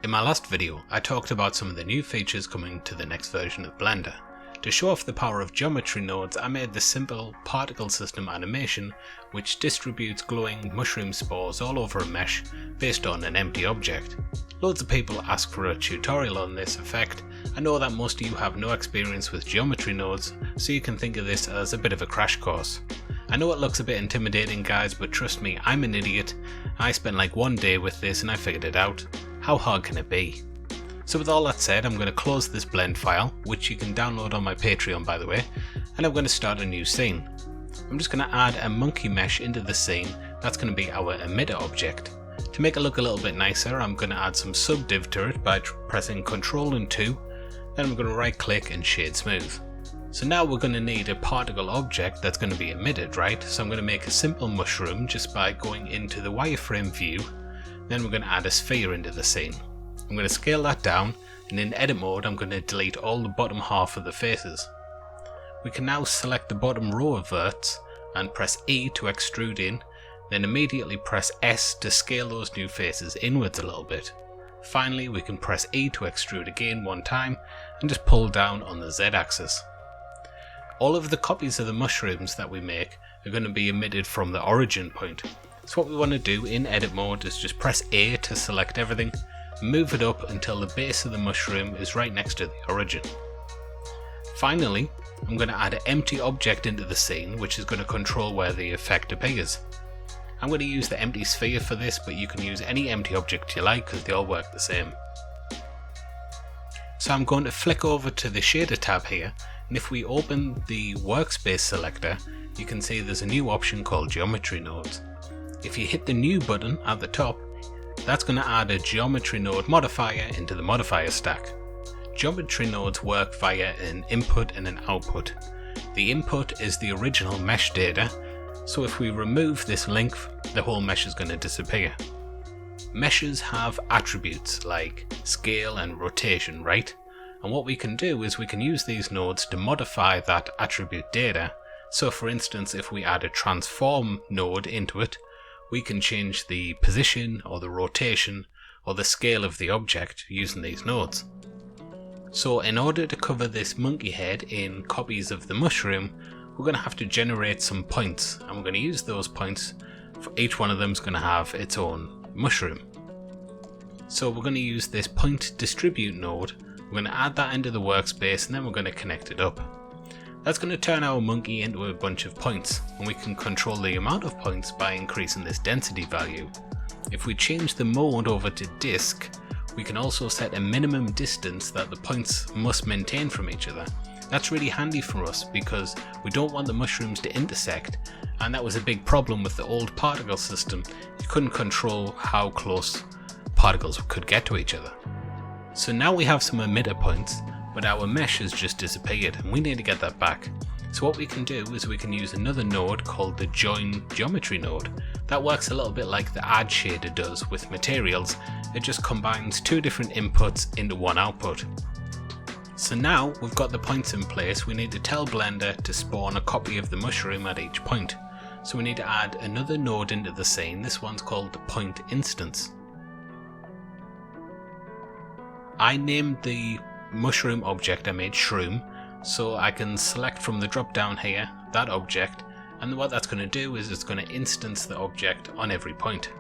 In my last video, I talked about some of the new features coming to the next version of Blender. To show off the power of geometry nodes, I made this simple particle system animation which distributes glowing mushroom spores all over a mesh based on an empty object. Loads of people ask for a tutorial on this effect. I know that most of you have no experience with geometry nodes, so you can think of this as a bit of a crash course. I know it looks a bit intimidating guys, but trust me, I'm an idiot. I spent like one day with this and I figured it out. How hard can it be? So with all that said, I'm going to close this blend file, which you can download on my Patreon by the way, and I'm going to start a new scene. I'm just going to add a monkey mesh into the scene. That's going to be our emitter object. To make it look a little bit nicer, I'm going to add some subdiv to it by pressing Ctrl and 2, then I'm going to right click and shade smooth. So now we're going to need a particle object that's going to be emitted, right? So I'm going to make a simple mushroom just by going into the wireframe view. Then we're going to add a sphere into the scene. I'm going to scale that down, and in edit mode I'm going to delete all the bottom half of the faces. We can now select the bottom row of verts and press E to extrude in, then immediately press S to scale those new faces inwards a little bit. Finally we can press E to extrude again one time and just pull down on the Z axis. All of the copies of the mushrooms that we make are going to be emitted from the origin point. So what we want to do in edit mode is just press A to select everything, move it up until the base of the mushroom is right next to the origin. Finally, I'm going to add an empty object into the scene which is going to control where the effect appears. I'm going to use the empty sphere for this, but you can use any empty object you like because they all work the same. So I'm going to flick over to the shader tab here, and if we open the workspace selector, you can see there's a new option called geometry nodes. If you hit the new button at the top, that's going to add a geometry node modifier into the modifier stack. Geometry nodes work via an input and an output. The input is the original mesh data, so if we remove this link, the whole mesh is going to disappear. Meshes have attributes like scale and rotation, right? And what we can do is we can use these nodes to modify that attribute data. So for instance, if we add a transform node into it, we can change the position or the rotation or the scale of the object using these nodes. So in order to cover this monkey head in copies of the mushroom, we're going to have to generate some points, and we're going to use those points. For each one of them is going to have its own mushroom. So we're going to use this point distribute node. We're going to add that into the workspace and then we're going to connect it up. That's going to turn our monkey into a bunch of points, and we can control the amount of points by increasing this density value. If we change the mode over to disk, we can also set a minimum distance that the points must maintain from each other. That's really handy for us because we don't want the mushrooms to intersect, and that was a big problem with the old particle system. You couldn't control how close particles could get to each other. So now we have some emitter points, but our mesh has just disappeared and we need to get that back. So what we can do is we can use another node called the join geometry node. That works a little bit like the add shader does with materials. It just combines two different inputs into one output. So now we've got the points in place, we need to tell Blender to spawn a copy of the mushroom at each point. So we need to add another node into the scene. This one's called the point instance. I named the mushroom object I made shroom, so I can select from the drop down here that object, and what that's going to do is it's going to instance the object on every point.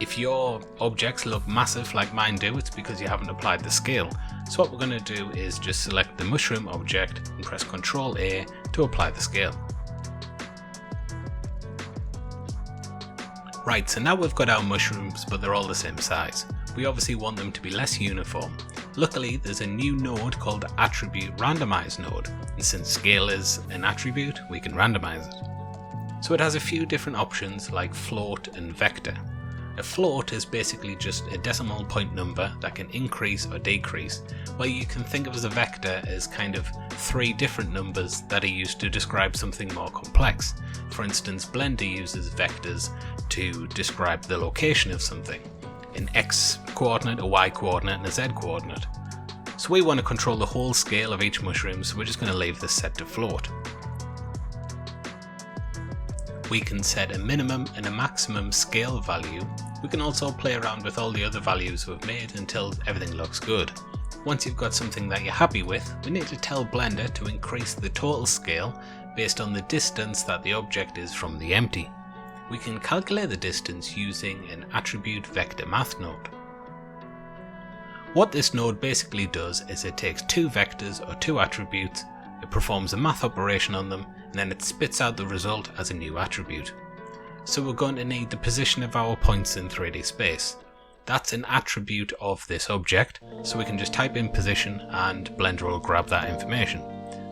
If your objects look massive like mine do, it's because you haven't applied the scale. So what we're going to do is just select the mushroom object and press Ctrl A to apply the scale. Right, so now we've got our mushrooms, but they're all the same size. We obviously want them to be less uniform. Luckily, there's a new node called the attribute randomize node, and since scale is an attribute, we can randomize it. So it has a few different options like float and vector. A float is basically just a decimal point number that can increase or decrease, while you can think of as a vector as kind of three different numbers that are used to describe something more complex. For instance, Blender uses vectors to describe the location of something. An X coordinate, a Y coordinate and a Z coordinate. So we want to control the whole scale of each mushroom, so we're just going to leave this set to float. we can set a minimum and a maximum scale value. We can also play around with all the other values we've made until everything looks good. Once you've got something that you're happy with, we need to tell Blender to increase the total scale based on the distance that the object is from the empty. We can calculate the distance using an attribute vector math node. What this node basically does is it takes two vectors or two attributes, it performs a math operation on them, and then it spits out the result as a new attribute. So we're going to need the position of our points in 3D space. That's an attribute of this object, so we can just type in position and Blender will grab that information.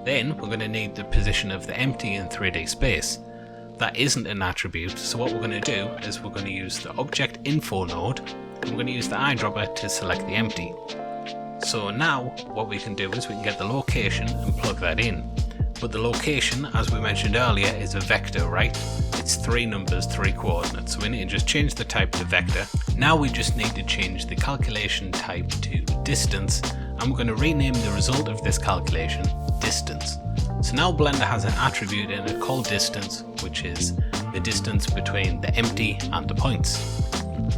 Then we're going to need the position of the empty in 3D space. That isn't an attribute, so what we're going to do is we're going to use the object info node and we're going to use the eyedropper to select the empty. So now what we can do is we can get the location and plug that in. But the location, as we mentioned earlier, is a vector, right? It's 3 numbers, 3 coordinates, so we need to just change the type to vector. Now we just need to change the calculation type to distance, and we're going to rename the result of this calculation distance. So now Blender has an attribute in it called distance, which is the distance between the empty and the points.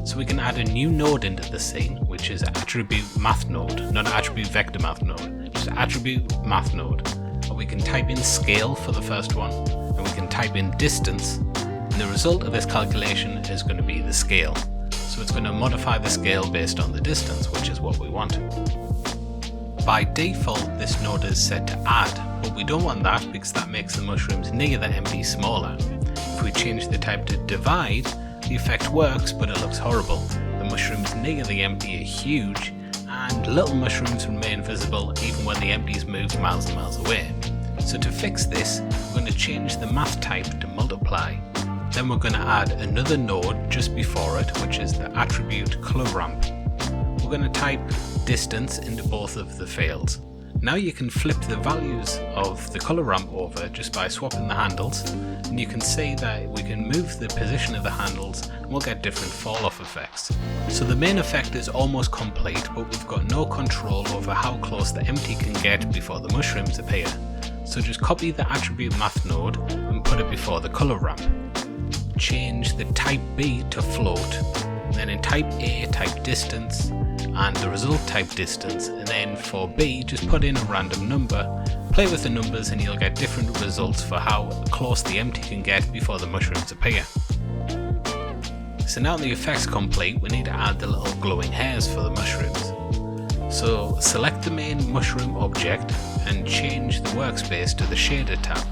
So we can add a new node into the scene, which is an attribute math node, not an attribute vector math node, just an attribute math node. And we can type in scale for the first one, and we can type in distance, and the result of this calculation is going to be the scale. So it's going to modify the scale based on the distance, which is what we want. By default, this node is set to add, but we don't want that because that makes the mushrooms near the empty smaller. If we change the type to divide, the effect works, but it looks horrible. The mushrooms near the empty are huge, and little mushrooms remain visible even when the empty is moved miles and miles away. So to fix this, we're going to change the math type to multiply. Then we're going to add another node just before it, which is the attribute color ramp. We're going to type distance into both of the fields. Now you can flip the values of the color ramp over just by swapping the handles, and you can see that we can move the position of the handles and we'll get different fall off effects. So the main effect is almost complete, but we've got no control over how close the empty can get before the mushrooms appear. So just copy the attribute math node and put it before the color ramp. Change the type B to float, then in type A type distance, and the result type distance, and then for B just put in a random number, play with the numbers and you'll get different results for how close the empty can get before the mushrooms appear. So now the effect's complete, we need to add the little glowing hairs for the mushrooms. So select the main mushroom object and change the workspace to the shader tab.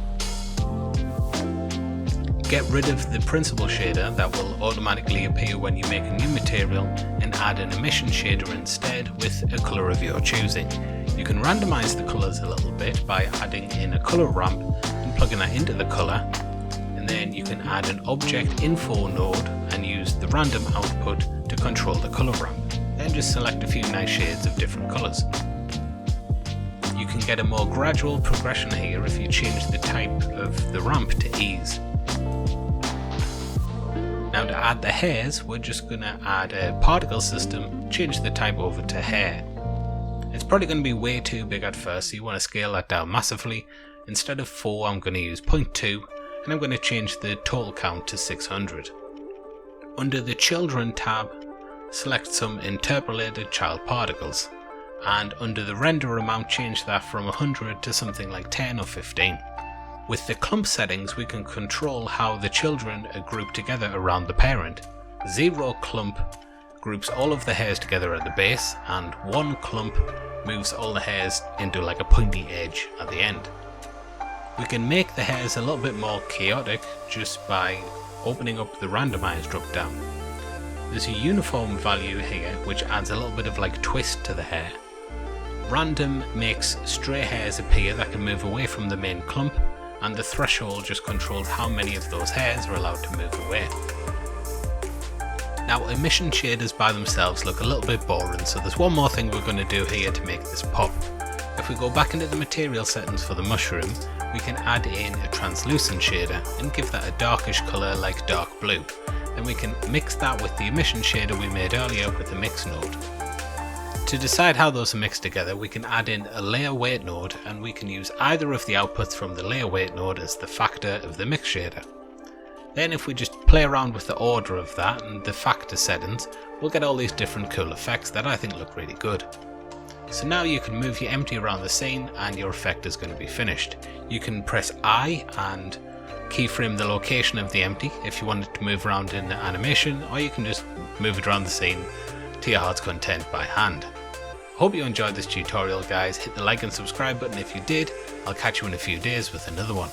Get rid of the principal shader that will automatically appear when you make a new material and add an emission shader instead with a colour of your choosing. You can randomize the colours a little bit by adding in a colour ramp and plugging that into the colour, and then you can add an object info node and use the random output to control the colour ramp. Then just select a few nice shades of different colours. You can get a more gradual progression here if you change the type of the ramp to ease. Now to add the hairs, we're just going to add a particle system, change the type over to hair. It's probably going to be way too big at first, so you want to scale that down massively. Instead of 4, I'm going to use 0.2, and I'm going to change the total count to 600. Under the Children tab, select some interpolated child particles, and under the render amount change that from 100 to something like 10 or 15. With the clump settings, we can control how the children are grouped together around the parent. 0 clump groups all of the hairs together at the base, and 1 clump moves all the hairs into like a pointy edge at the end. We can make the hairs a little bit more chaotic just by opening up the randomize drop down. There's a uniform value here which adds a little bit of like twist to the hair. Random makes stray hairs appear that can move away from the main clump, and the threshold just controls how many of those hairs are allowed to move away. Now emission shaders by themselves look a little bit boring, so there's one more thing we're going to do here to make this pop. If we go back into the material settings for the mushroom, we can add in a translucent shader and give that a darkish colour like dark blue. Then we can mix that with the emission shader we made earlier with the mix node. To decide how those are mixed together, we can add in a layer weight node, and we can use either of the outputs from the layer weight node as the factor of the mix shader. Then if we just play around with the order of that and the factor settings, we'll get all these different cool effects that I think look really good. So now you can move your empty around the scene and your effect is going to be finished. You can press I and keyframe the location of the empty if you want it to move around in the animation, or you can just move it around the scene to your heart's content by hand. Hope you enjoyed this tutorial guys, hit the like and subscribe button if you did. I'll catch you in a few days with another one.